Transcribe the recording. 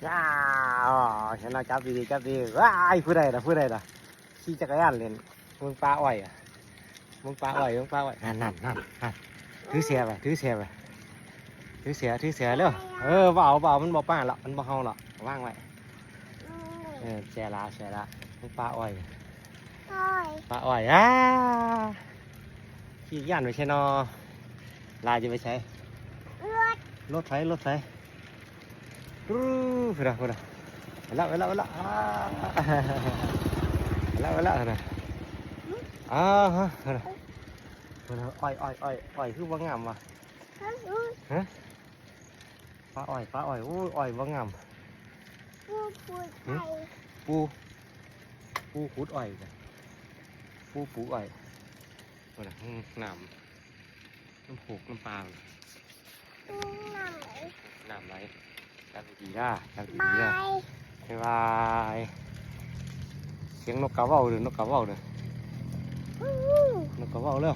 ว้าวเห็นเราจับดีจับดีว้ายผู้ใดล่ะขี่จักรยานเล่นมึงปลาอ้อยมึงปลาอ้อยนั่นถือเสียไปถือเสียเร็วเบามันบ่ป้าละมันบ่เฮาละว่างไว้เสียละมึงปลาอ้อยขี่ย่านไปใช่นอลาจะไปใช้รถไฟพูดนะไปแล้วนะฮะอ้อยคือว่างามว่ะฮะปลาอ้อยอู้อ้อยว่างามปูขุดอ้อยจ้ะปูปลูกอ้อยพูดนะน้ำผูกน้ำปลาน้ำไหลจับดีๆบ๊ายบายเสียงนกกระเว้าเลยนกกระเว้าเร็ว